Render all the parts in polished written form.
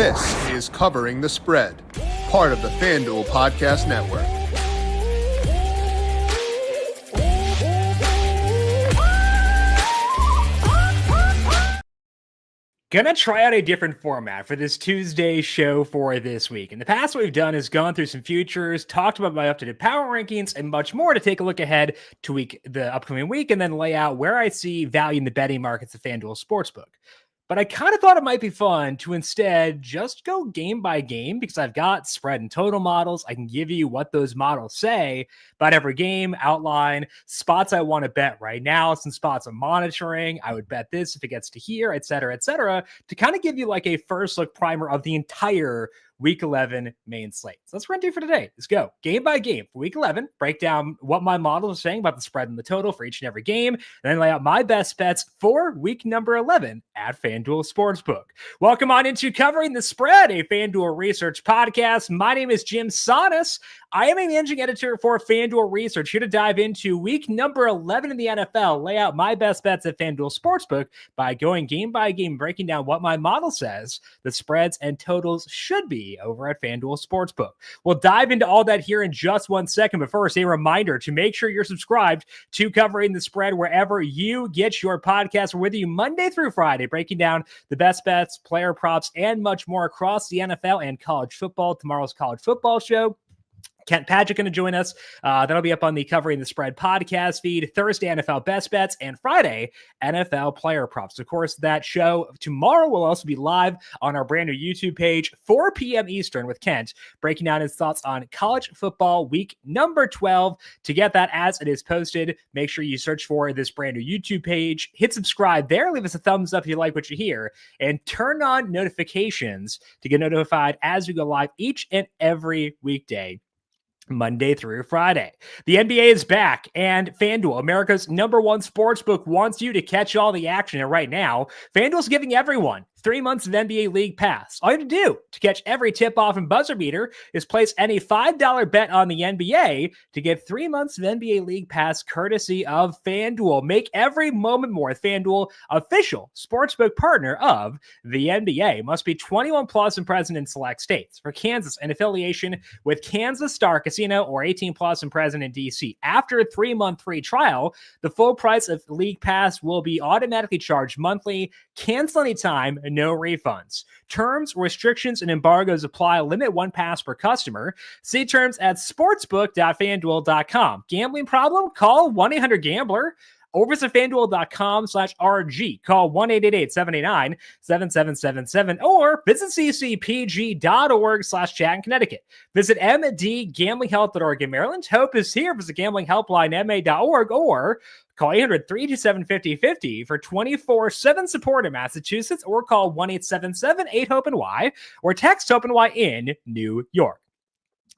This is Covering the Spread, part of the FanDuel Podcast Network. Gonna try out a different format for this Tuesday show for this week. In the past, what we've done is gone through some futures, talked about my up-to-date power rankings, and much more to take a look ahead to the upcoming week, and then lay out where I see value in the betting markets of FanDuel Sportsbook. But I kind of thought it might be fun to instead just go game by game, because I've got spread and total models. I can give you what those models say about every game, outline, spots I want to bet right now, some spots I'm monitoring. I would bet this if it gets to here, et cetera, to kind of give you like a first look primer of the entire Week 11 main slate. So that's what we're going to do for today. Let's go game by game for Week 11, break down what my model is saying about the spread and the total for each and every game, and then lay out my best bets for week number 11 at FanDuel Sportsbook. Welcome on into Covering the Spread, a FanDuel Research podcast. My name is JimSannes. I am a managing editor for FanDuel Research, here to dive into week number 11 in the NFL, lay out my best bets at FanDuel Sportsbook by going game by game, breaking down what my model says the spreads and totals should be over at FanDuel Sportsbook. We'll dive into all that here in just 1 second, but first, a reminder to make sure you're subscribed to Covering the Spread wherever you get your podcast. We're with you Monday through Friday, breaking down the best bets, player props, and much more across the NFL and college football. Tomorrow's college football show, Kent Padgett going to join us. That'll be up on the Covering the Spread podcast feed. Thursday, NFL Best Bets, and Friday, NFL Player Props. Of course, that show tomorrow will also be live on our brand new YouTube page, 4 p.m. Eastern, with Kent breaking down his thoughts on college football week number 12. To get that as it is posted, make sure you search for this brand new YouTube page. Hit subscribe there. Leave us a thumbs up if you like what you hear, and turn on notifications to get notified as we go live each and every weekday, Monday through Friday. The NBA is back, and FanDuel, America's #1 sportsbook, wants you to catch all the action. And right now, FanDuel's giving everyone 3 months of NBA League Pass. All you have to do to catch every tip-off and buzzer beater is place any $5 bet on the NBA to get 3 months of NBA League Pass courtesy of FanDuel. Make every moment more. FanDuel, official sportsbook partner of the NBA. Must be 21 plus and present in select states. For Kansas, an affiliation with Kansas Star Casino, or 18 plus and present in DC. After a 3-month free trial, the full price of League Pass will be automatically charged monthly. Cancel anytime, no refunds. Terms, restrictions, and embargoes apply. Limit 1 pass per customer. See terms at sportsbook.fanduel.com. Gambling problem? Call 1-800-GAMBLER. Or visit FanDuel.com/RG. Call 1-888-79-7777 or visit ccpg.org/chat in Connecticut. Visit mdgamblinghelp.org in Maryland. Hope is here. Visit gamblinghelplinema.org or call 800-327-5050 for 24/7 support in Massachusetts, or call 1-877-8-HOPE-NY or text HOPE-NY in New York.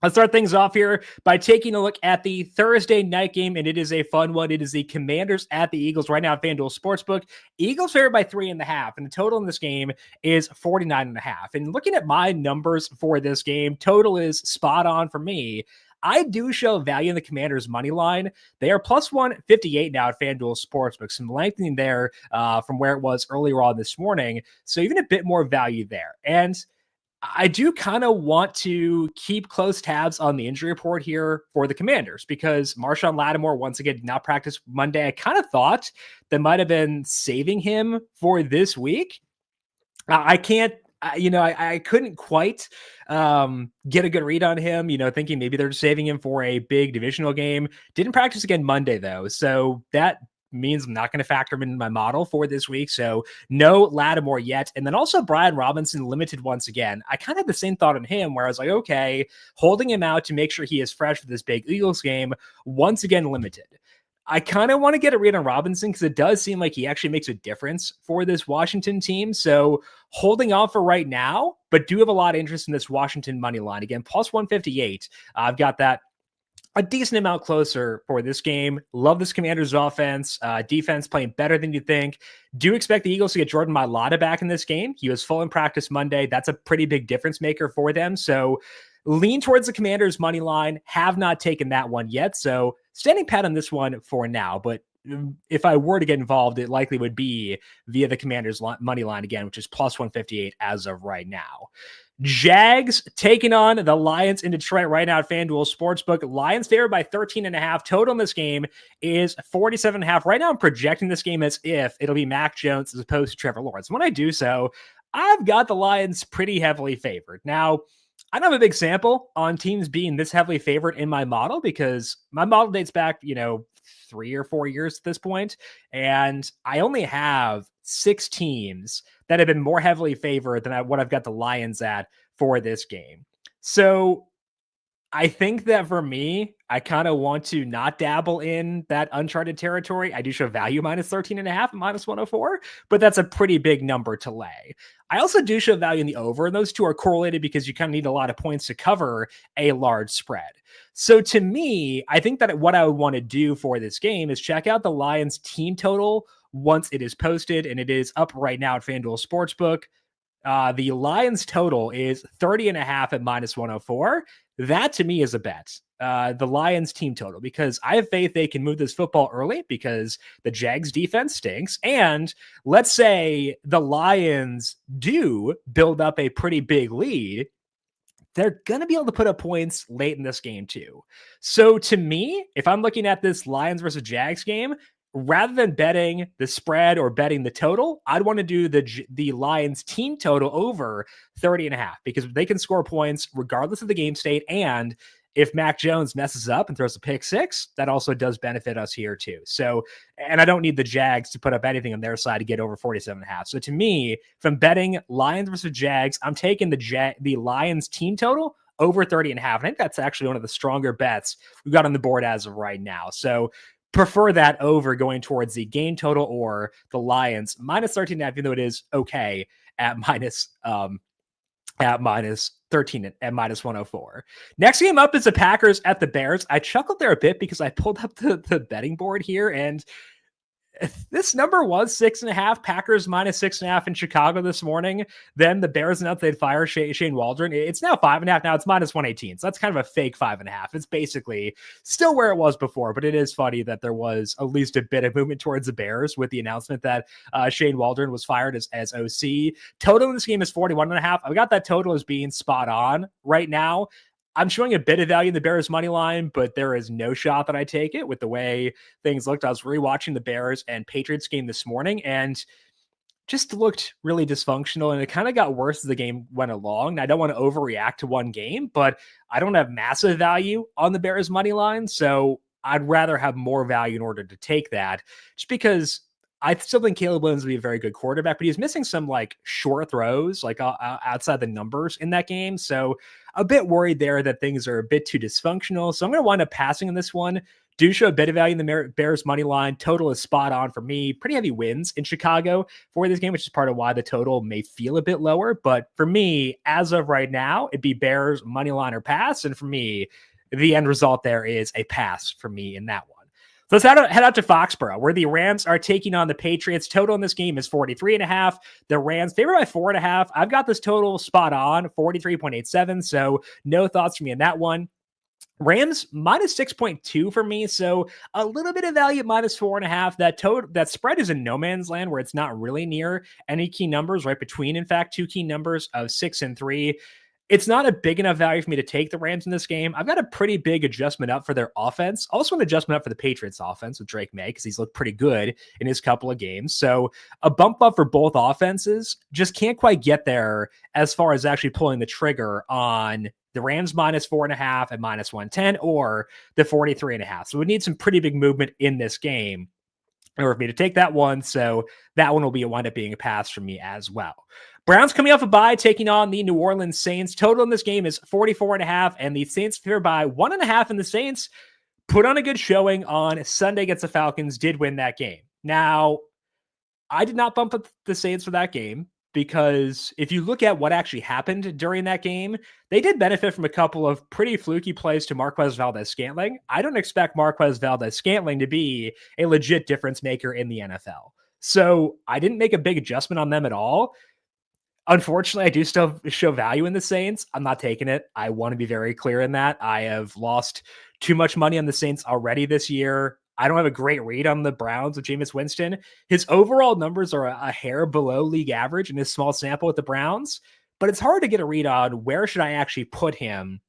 Let's start things off here by taking a look at the Thursday night game, and it is a fun one. It is the Commanders at the Eagles right now at FanDuel Sportsbook. Eagles favored by 3.5, and the total in this game is 49.5. And looking at my numbers for this game, total is spot on for me. I do show value in the Commanders' money line. They are plus 158 now at FanDuel Sportsbook. Some lengthening there from where it was earlier on this morning. So even a bit more value there. And I do kind of want to keep close tabs on the injury report here for the Commanders, because Marshawn Lattimore once again did not practice Monday. I kind of thought that might have been saving him for this week. I couldn't quite get a good read on him, thinking maybe they're saving him for a big divisional game. Didn't practice again Monday, though. So that means I'm not going to factor him into my model for this week. So no Lattimore yet. And then also Brian Robinson limited once again. I kind of had the same thought on him, where I was like, okay, holding him out to make sure he is fresh for this big Eagles game, once again limited. I kind of want to get a read on Robinson, because it does seem like he actually makes a difference for this Washington team. So holding off for right now, but do have a lot of interest in this Washington money line. Again, plus 158. I've got that a decent amount closer for this game. Love this Commanders offense. Defense playing better than you think. Do expect the Eagles to get Jordan Mailata back in this game. He was full in practice Monday. That's a pretty big difference maker for them. So lean towards the Commanders money line. Have not taken that one yet. So standing pat on this one for now, but if I were to get involved, it likely would be via the Commanders money line again, which is plus 158 as of right now. Jags taking on the Lions in Detroit right now at FanDuel Sportsbook. Lions favored by 13.5. Total in this game is 47.5. Right now, I'm projecting this game as if it'll be Mac Jones as opposed to Trevor Lawrence. When I do so, I've got the Lions pretty heavily favored. Now, I don't have a big sample on teams being this heavily favored in my model because my model dates back, 3 or 4 years at this point, and I only have 6 teams that have been more heavily favored than what I've got the Lions at for this game. So I think that for me, I kind of want to not dabble in that uncharted territory. I do show value minus 13.5 and minus 104, but that's a pretty big number to lay. I also do show value in the over, and those two are correlated because you kind of need a lot of points to cover a large spread. So to me, I think that what I would want to do for this game is check out the Lions team total once it is posted, and it is up right now at FanDuel Sportsbook. The Lions total is 30.5 at minus 104. That to me is a bet. The Lions team total, because I have faith they can move this football early because the Jags defense stinks. And let's say the Lions do build up a pretty big lead, they're going to be able to put up points late in this game too. So to me, if I'm looking at this Lions versus Jags game, rather than betting the spread or betting the total, I'd want to do the Lions team total over 30.5 because they can score points regardless of the game state. And if Mac Jones messes up and throws a pick 6, that also does benefit us here too. So, and I don't need the Jags to put up anything on their side to get over 47.5. So to me, from betting Lions versus Jags, I'm taking the Lions team total over 30.5. I think that's actually one of the stronger bets we've got on the board as of right now. So prefer that over going towards the game total or the Lions minus 13.5, even though it is okay at minus 13 at minus 104. Next game up is the Packers at the Bears. I chuckled there a bit because I pulled up the betting board here, and this number was 6.5. Packers minus 6.5 in Chicago this morning. Then the Bears announced they'd fire Shane Waldron. It's now 5.5. Now it's minus 118. So that's kind of a fake 5.5. It's basically still where it was before, but it is funny that there was at least a bit of movement towards the Bears with the announcement that Shane Waldron was fired as OC. Total in this game is 41.5. I've got that total as being spot on right now. I'm showing a bit of value in the Bears money line, but there is no shot that I take it with the way things looked. I was rewatching the Bears and Patriots game this morning and just looked really dysfunctional, and it kind of got worse as the game went along. I don't want to overreact to one game, but I don't have massive value on the Bears money line, so I'd rather have more value in order to take that, just because I still think Caleb Williams will be a very good quarterback, but he's missing some short throws, outside the numbers in that game. So a bit worried there that things are a bit too dysfunctional. So I'm going to wind up passing in this one. Do show a bit of value in the Bears money line. Total is spot on for me. Pretty heavy wins in Chicago for this game, which is part of why the total may feel a bit lower. But for me, as of right now, it'd be Bears money line or pass. And for me, the end result there is a pass for me in that one. So let's head out to Foxborough, where the Rams are taking on the Patriots. Total in this game is 43.5. The Rams favored by 4.5. I've got this total spot on, 43.87. So no thoughts from me in that one. Rams minus 6.2 for me. So a little bit of value at minus 4.5. That spread is in no man's land where it's not really near any key numbers, right between, in fact, two key numbers of 6 and 3. It's not a big enough value for me to take the Rams in this game. I've got a pretty big adjustment up for their offense. Also an adjustment up for the Patriots offense with Drake May because he's looked pretty good in his couple of games. So a bump up for both offenses. Just can't quite get there as far as actually pulling the trigger on the Rams minus 4.5 at minus 110 or the 43.5. So we need some pretty big movement in this game in order for me to take that one. So that one will wind up being a pass for me as well. Browns coming off a bye, taking on the New Orleans Saints. Total in this game is 44.5, and the Saints favored by 1.5, and the Saints put on a good showing on Sunday against the Falcons, did win that game. Now, I did not bump up the Saints for that game because if you look at what actually happened during that game, they did benefit from a couple of pretty fluky plays to Marquez Valdes-Scantling. I don't expect Marquez Valdes-Scantling to be a legit difference maker in the NFL. So I didn't make a big adjustment on them at all. Unfortunately, I do still show value in the Saints. I'm not taking it. I want to be very clear in that. I have lost too much money on the Saints already this year. I don't have a great read on the Browns with Jameis Winston. His overall numbers are a hair below league average in his small sample with the Browns, but it's hard to get a read on where should I actually put him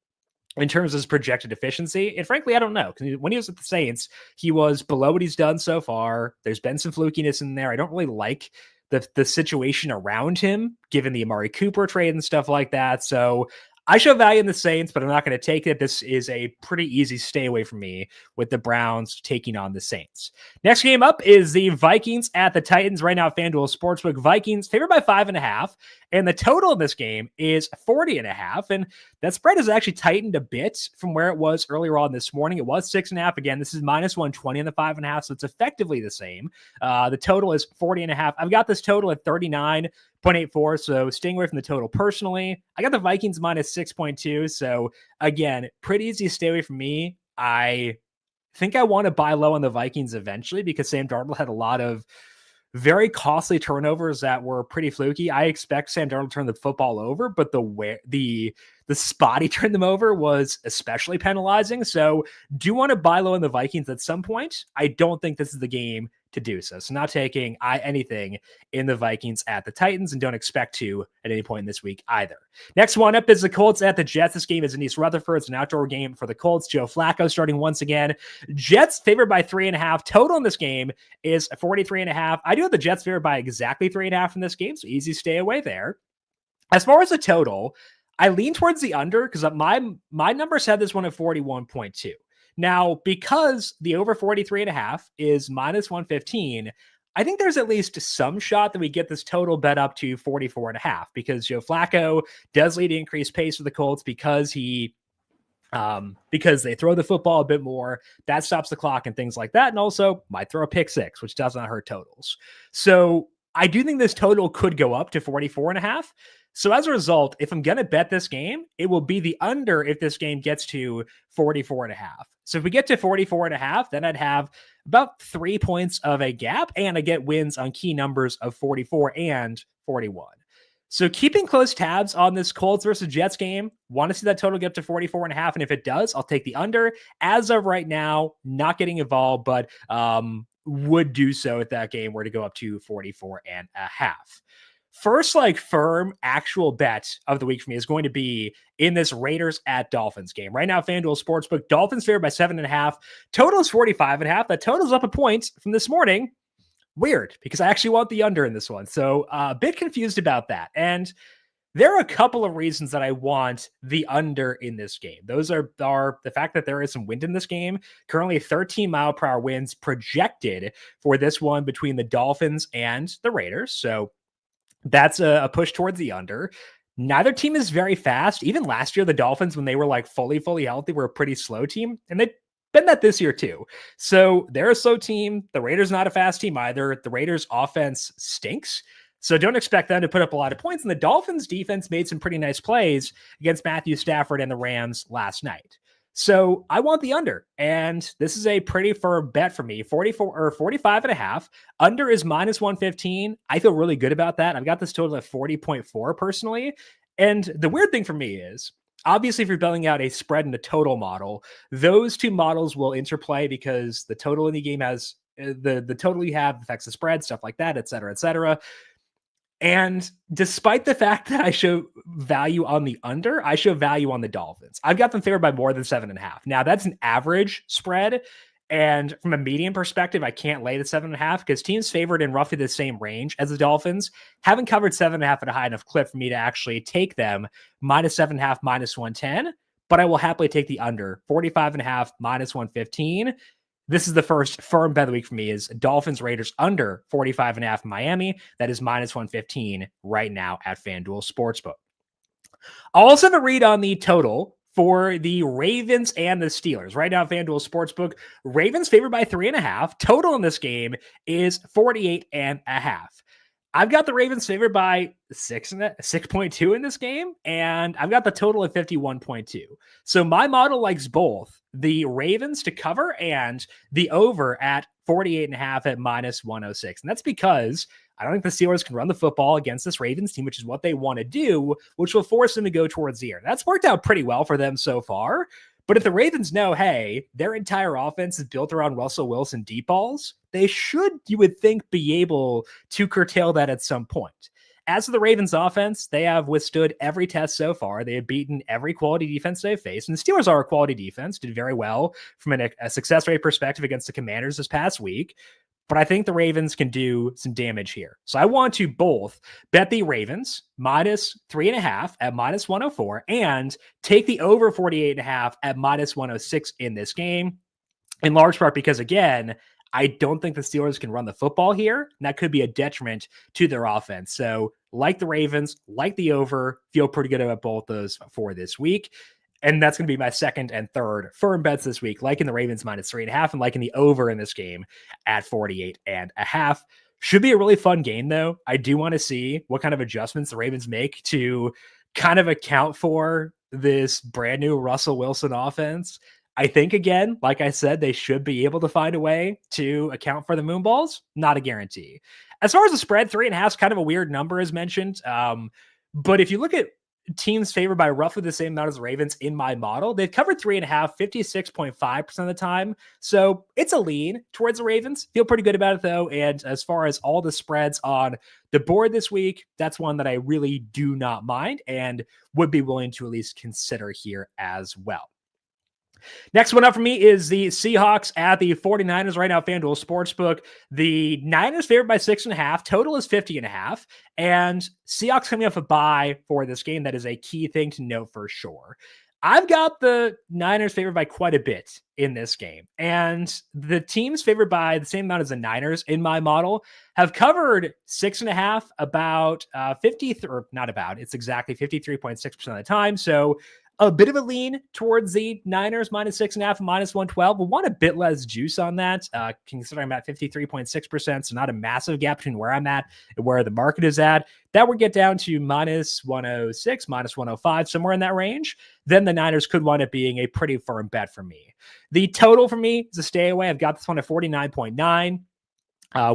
in terms of his projected efficiency. And frankly, I don't know. When he was with the Saints, he was below what he's done so far. There's been some flukiness in there. I don't really like the situation around him, given the Amari Cooper trade and stuff like that. So I show value in the Saints, but I'm not going to take it. This is a pretty easy stay away from me with the Browns taking on the Saints. Next game up is the Vikings at the Titans. Right now, FanDuel Sportsbook. Vikings favored by 5.5, and the total in this game is 40.5. And that spread has actually tightened a bit from where it was earlier on this morning. It was 6.5. Again, this is minus 120 in the 5.5, so it's effectively the same. The total is 40.5. I've got this total at 39.84, so staying away from the total personally. I got the Vikings minus 6.2, so again, pretty easy stay away from me. I think I want to buy low on the Vikings eventually because Sam Darnold had a lot of very costly turnovers that were pretty fluky. I expect Sam Darnold to turn the football over, but the spot he turned them over was especially penalizing. So do want to buy low on the Vikings at some point. I don't think this is the game to do so. So not taking anything in the Vikings at the Titans, and don't expect to at any point in this week either. Next one up is the Colts at the Jets. This game is in East Rutherford. It's an outdoor game for the Colts. Joe Flacco starting once again. Jets favored by 3.5. Total in this game is 43.5. I do have the Jets favored by exactly 3.5 in this game, so easy stay away there. As far as the total, I lean towards the under because my numbers had this one at 41.2. Now, because the over 43.5 is minus 115, I think there's at least some shot that we get this total bet up to 44.5 because Joe Flacco does lead to increased pace for the Colts because they throw the football a bit more. That stops the clock and things like that. And also might throw a pick six, which does not hurt totals. So I do think this total could go up to 44.5. So as a result, if I'm going to bet this game, it will be the under if this game gets to 44.5. So if we get to 44.5, then I'd have about 3 points of a gap, and I get wins on key numbers of 44 and 41. So keeping close tabs on this Colts versus Jets game, want to see that total get up to 44.5. And if it does, I'll take the under. As of right now, not getting involved, but would do so if that game were to go up to 44.5. First, firm actual bet of the week for me is going to be in this Raiders at Dolphins game. Right now, FanDuel Sportsbook, Dolphins favored by 7.5. Total is 45.5. That total's up a point from this morning. Weird, because I actually want the under in this one. So a bit confused about that. And there are a couple of reasons that I want the under in this game. Those are the fact that there is some wind in this game. Currently 13-mile-per-hour winds projected for this one between the Dolphins and the Raiders. So that's a push towards the under. Neither team is very fast. Even last year, the Dolphins, when they were fully healthy, were a pretty slow team. And they've been that this year too. So they're a slow team. The Raiders not a fast team either. The Raiders offense stinks. So don't expect them to put up a lot of points. And the Dolphins defense made some pretty nice plays against Matthew Stafford and the Rams last night. So I want the under, and this is a pretty firm bet for me. 45.5. Under is minus 115. I feel really good about that. I've got this total at 40.4 personally. And the weird thing for me is, obviously, if you're building out a spread and a total model, those two models will interplay because the total in the game has the total you have affects the spread, stuff like that, et cetera, et cetera. And despite the fact that I show value on the under, I show value on the Dolphins. I've got them favored by more than 7.5. Now, that's an average spread. And from a median perspective, I can't lay the 7.5 because teams favored in roughly the same range as the Dolphins haven't covered 7.5 at a high enough clip for me to actually take them minus 7.5, minus 110. But I will happily take the under 45.5, minus 115. This is the first firm bet of the week for me is Dolphins Raiders under 45.5 in Miami. That is minus 115 right now at FanDuel Sportsbook. I'll also have a read on the total for the Ravens and the Steelers. Right now, FanDuel Sportsbook, Ravens favored by 3.5. Total in this game is 48.5. I've got the Ravens favored by 6.2 in this game, and I've got the total at 51.2. So my model likes both the Ravens to cover and the over at 48.5 at minus 106. And that's because I don't think the Steelers can run the football against this Ravens team, which is what they want to do, which will force them to go towards the air. That's worked out pretty well for them so far. But if the Ravens know, hey, their entire offense is built around Russell Wilson deep balls, they should, you would think, be able to curtail that at some point. As for the Ravens offense, they have withstood every test so far. They have beaten every quality defense they've faced. And the Steelers are a quality defense, did very well from a success rate perspective against the Commanders this past week. But I think the Ravens can do some damage here. So I want to both bet the Ravens minus 3.5 at minus 104 and take the over 48.5 at minus 106 in this game, in large part because, again, I don't think the Steelers can run the football here, and that could be a detriment to their offense. So like the Ravens, like the over, feel pretty good about both those for this week. And that's going to be my second and third firm bets this week, like in the Ravens minus 3.5 and like in the over in this game at 48.5. Should be a really fun game, though. I do want to see what kind of adjustments the Ravens make to kind of account for this brand new Russell Wilson offense. I think, again, like I said, they should be able to find a way to account for the moonballs. Not a guarantee. As far as the spread, 3.5 is kind of a weird number, as mentioned. But if you look at teams favored by roughly the same amount as the Ravens in my model, they've covered 3.5, 56.5% of the time. So it's a lean towards the Ravens. Feel pretty good about it, though. And as far as all the spreads on the board this week, that's one that I really do not mind and would be willing to at least consider here as well. Next one up for me is the Seahawks at the 49ers right now, FanDuel Sportsbook. The Niners favored by 6.5. Total is 50.5. And Seahawks coming off a bye for this game. That is a key thing to note for sure. I've got the Niners favored by quite a bit in this game. And the teams favored by the same amount as the Niners in my model have covered 6.5 about 50, or not about, it's exactly 53.6% of the time. So a bit of a lean towards the Niners minus 6.5 and minus 112. We'll want a bit less juice on that, considering I'm at 53.6%. So not a massive gap between where I'm at and where the market is at. That would get down to minus 106, minus 105, somewhere in that range. Then the Niners could wind up being a pretty firm bet for me. The total for me is a stay away. I've got this one at 49.9.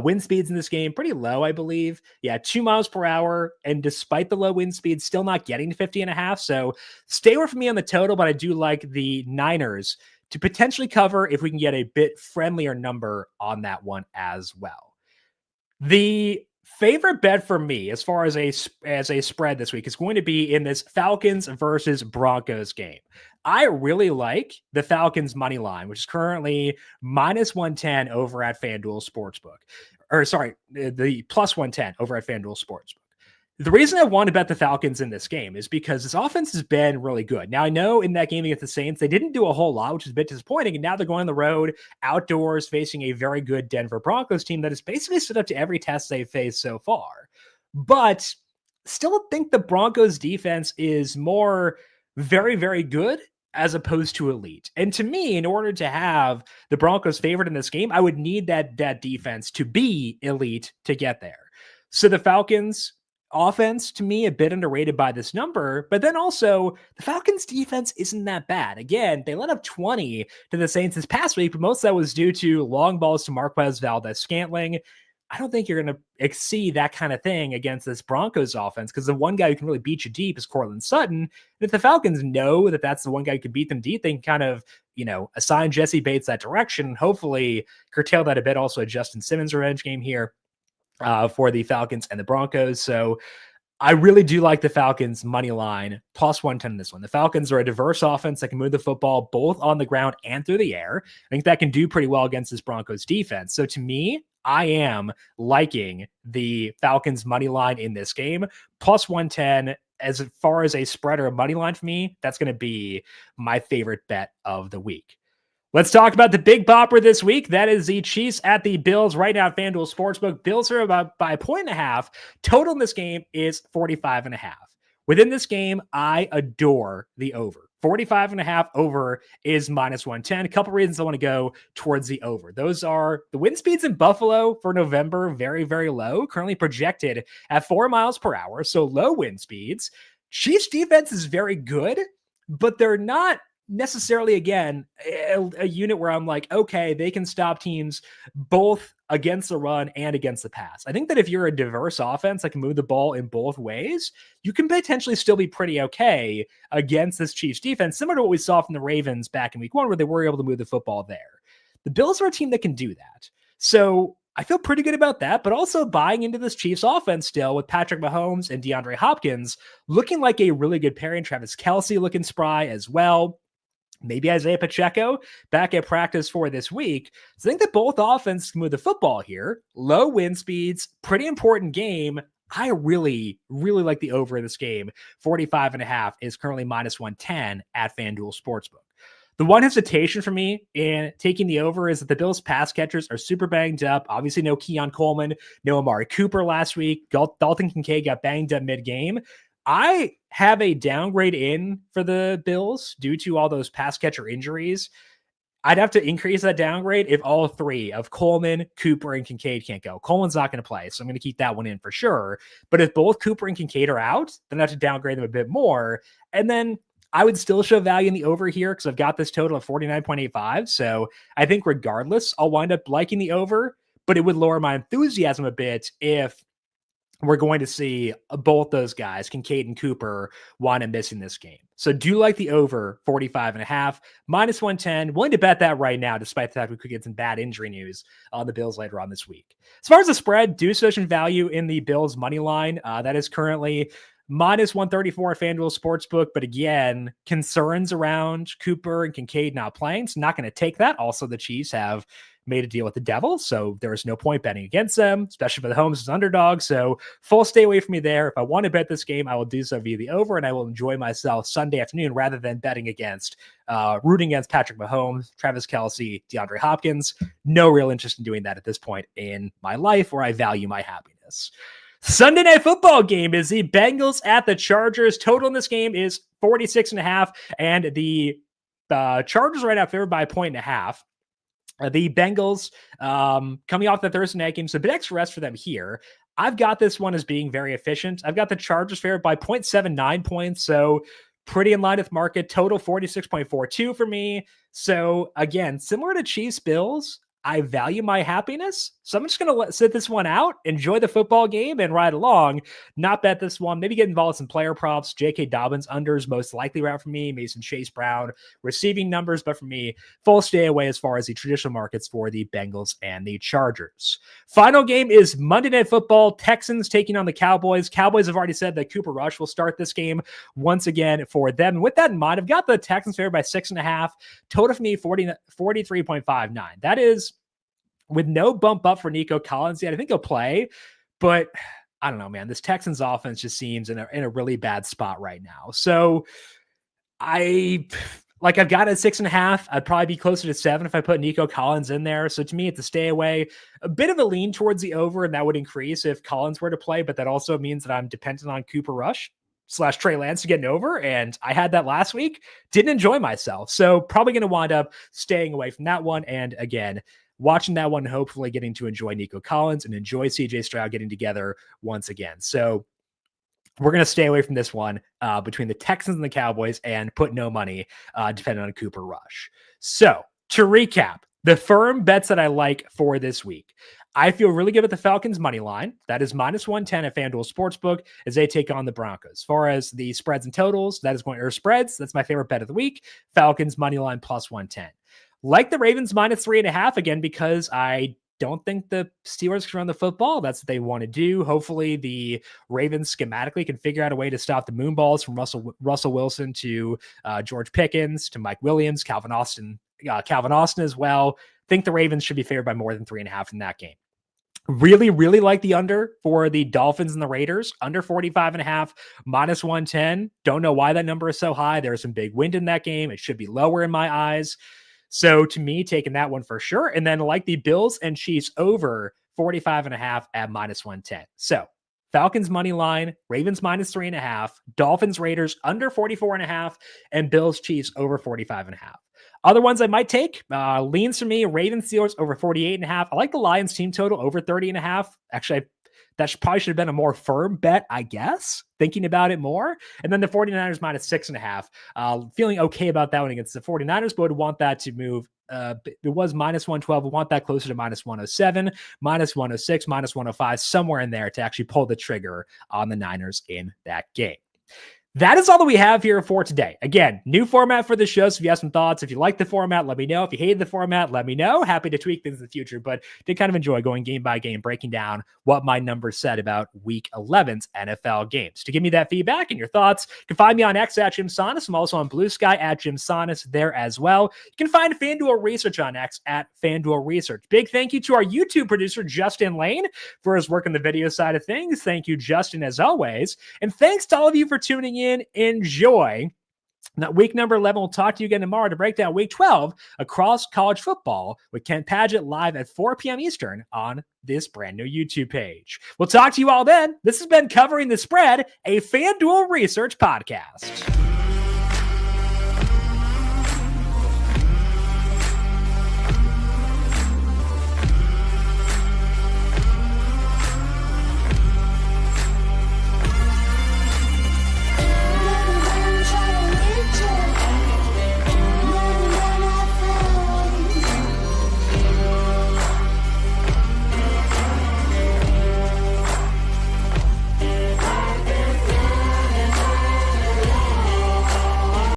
Wind speeds in this game, pretty low, I believe. Yeah, 2 miles per hour. And despite the low wind speed, still not getting to 50.5. So stay away from me on the total, but I do like the Niners to potentially cover if we can get a bit friendlier number on that one as well. The favorite bet for me as far as a spread this week is going to be in this Falcons versus Broncos game. I really like the Falcons money line, which is currently minus 110 over at FanDuel Sportsbook. Or sorry, the plus 110 over at FanDuel Sportsbook. The reason I want to bet the Falcons in this game is because this offense has been really good. Now, I know in that game against the Saints, they didn't do a whole lot, which is a bit disappointing. And now they're going on the road, outdoors, facing a very good Denver Broncos team that has basically stood up to every test they've faced so far. But still think the Broncos defense is more very, very good as opposed to elite. And to me, in order to have the Broncos favored in this game, I would need that defense to be elite to get there. So the Falcons offense, to me, a bit underrated by this number, but then also the Falcons defense isn't that bad. Again, they let up 20 to the Saints this past week, but most of that was due to long balls to Marquez Valdez-Scantling. I don't think you're going to exceed that kind of thing against this Broncos offense, because the one guy who can really beat you deep is Cortland Sutton. And if the Falcons know that that's the one guy who can beat them deep, they can kind of, assign Jesse Bates that direction and hopefully curtail that a bit. Also a Justin Simmons revenge game here for the Falcons and the Broncos. So I really do like the Falcons money line plus 110 in this one. The Falcons are a diverse offense that can move the football both on the ground and through the air. I think that can do pretty well against this Broncos defense. So to me, I am liking the Falcons money line in this game plus 110. As far as a spread or a money line for me, that's going to be my favorite bet of the week. Let's talk about the big bopper this week. That is the Chiefs at the Bills right now at FanDuel Sportsbook. Bills are about by 1.5. Total in this game is 45.5. Within this game, I adore the over. 45.5 over is minus 110. A couple reasons I want to go towards the over. Those are the wind speeds in Buffalo for November, very, very low, currently projected at 4 miles per hour. So low wind speeds. Chiefs defense is very good, but they're not necessarily, again, a unit where I'm like, okay, they can stop teams both against the run and against the pass. I think that if you're a diverse offense that can move the ball in both ways, you can potentially still be pretty okay against this Chiefs defense, similar to what we saw from the Ravens back in week 1, where they were able to move the football there. The Bills are a team that can do that. So I feel pretty good about that, but also buying into this Chiefs offense still with Patrick Mahomes and DeAndre Hopkins looking like a really good pairing. Travis Kelce looking spry as well. Maybe Isaiah Pacheco back at practice for this week. So I think that both offenses can move the football here. Low wind speeds, pretty important game. I really, really like the over in this game. 45.5 is currently minus 110 at FanDuel Sportsbook. The one hesitation for me in taking the over is that the Bills pass catchers are super banged up. Obviously, no Keon Coleman, no Amari Cooper last week. Dalton Kincaid got banged up mid-game. I have a downgrade in for the Bills due to all those pass catcher injuries. I'd have to increase that downgrade if all three of Coleman, Cooper, and Kincaid can't go. Coleman's not going to play, so I'm going to keep that one in for sure. But if both Cooper and Kincaid are out, then I have to downgrade them a bit more. And then I would still show value in the over here because I've got this total of 49.85. So I think regardless, I'll wind up liking the over, but it would lower my enthusiasm a bit if we're going to see both those guys, Kincaid and Cooper, wind up missing this game. So do like the over 45.5, minus 110. Willing to bet that right now, despite the fact we could get some bad injury news on the Bills later on this week. As far as the spread, do sufficient value in the Bills money line. That is currently minus 134 at FanDuel Sportsbook. But again, concerns around Cooper and Kincaid not playing. So not going to take that. Also, the Chiefs have made a deal with the devil, so there is no point betting against them, especially for the Holmes as underdog. So full stay away from me there. If I want to bet this game, I will do so via the over, and I will enjoy myself Sunday afternoon rather than betting against, rooting against Patrick Mahomes, Travis Kelce, DeAndre Hopkins. No real interest in doing that at this point in my life where I value my happiness. Sunday night football game is the Bengals at the Chargers. Total in this game is 46.5, and the Chargers right now favored by 1.5. The Bengals coming off the Thursday night game, so a bit extra rest for them here. I've got this one as being very efficient. I've got the Chargers favored by 0.79 points, so pretty in line with market. Total 46.42 for me. So again, similar to Chiefs Bills, I value my happiness. So I'm just going to sit this one out, enjoy the football game, and ride along. Not bet this one. Maybe get involved in some player props. J.K. Dobbins unders most likely route for me. Mason Chase Brown receiving numbers. But for me, full stay away as far as the traditional markets for the Bengals and the Chargers. Final game is Monday Night Football. Texans taking on the Cowboys. Cowboys have already said that Cooper Rush will start this game once again for them. And with that in mind, I've got the Texans favored by 6.5. Total for me, 43.59. That is with no bump up for Nico Collins yet. I think he'll play, but I don't know, man. This Texans offense just seems in a really bad spot right now. So I've got it at 6.5. I'd probably be closer to 7 if I put Nico Collins in there. So to me, it's a stay away. A bit of a lean towards the over, and that would increase if Collins were to play, but that also means that I'm dependent on Cooper Rush / Trey Lance to get an over, and I had that last week. Didn't enjoy myself. So probably going to wind up staying away from that one. And again, watching that one, hopefully getting to enjoy Nico Collins and enjoy CJ Stroud getting together once again. So we're going to stay away from this one between the Texans and the Cowboys and put no money depending on Cooper Rush. So to recap, the firm bets that I like for this week. I feel really good with the Falcons money line. That is minus 110 at FanDuel Sportsbook as they take on the Broncos. As far as the spreads and totals, that is going or spreads. That's my favorite bet of the week. Falcons money line plus 110. Like the Ravens minus 3.5 again, because I don't think the Steelers can run the football. That's what they want to do. Hopefully the Ravens schematically can figure out a way to stop the moon balls from Russell Wilson to George Pickens to Mike Williams, Calvin Austin as well. Think the Ravens should be favored by more than 3.5 in that game. Really, really like the under for the Dolphins and the Raiders. Under 45.5, minus 110. Don't know why that number is so high. There's some big wind in that game. It should be lower in my eyes. So to me, taking that one for sure. And then like the Bills and Chiefs over 45.5 at minus 110. So Falcons money line, Ravens minus 3.5, Dolphins Raiders under 44.5, and Bills Chiefs over 45.5. Other ones I might take, leans for me, Ravens Steelers over 48.5. I like the Lions team total over 30.5. Actually, that probably should have been a more firm bet, I guess, thinking about it more. And then the 49ers minus 6.5. Feeling okay about that one against the 49ers, but would want that to move. It was minus 112. We want that closer to minus 107, minus 106, minus 105, somewhere in there to actually pull the trigger on the Niners in that game. That is all that we have here for today. Again, new format for the show. So if you have some thoughts, if you like the format, let me know. If you hated the format, let me know. Happy to tweak things in the future, but did kind of enjoy going game by game, breaking down what my numbers said about week 11's NFL games. To give me that feedback and your thoughts, you can find me on X at JimSannes. I'm also on Blue Sky at JimSannes there as well. You can find FanDuel Research on X at FanDuel Research. Big thank you to our YouTube producer, Justin Lane, for his work on the video side of things. Thank you, Justin, as always. And thanks to all of you for tuning in. Enjoy. Now, week number 11, we'll talk to you again tomorrow to break down week 12 across college football with Kent Padgett live at 4 p.m. Eastern on this brand new YouTube page. We'll talk to you all then. This has been Covering the Spread, a FanDuel Research podcast.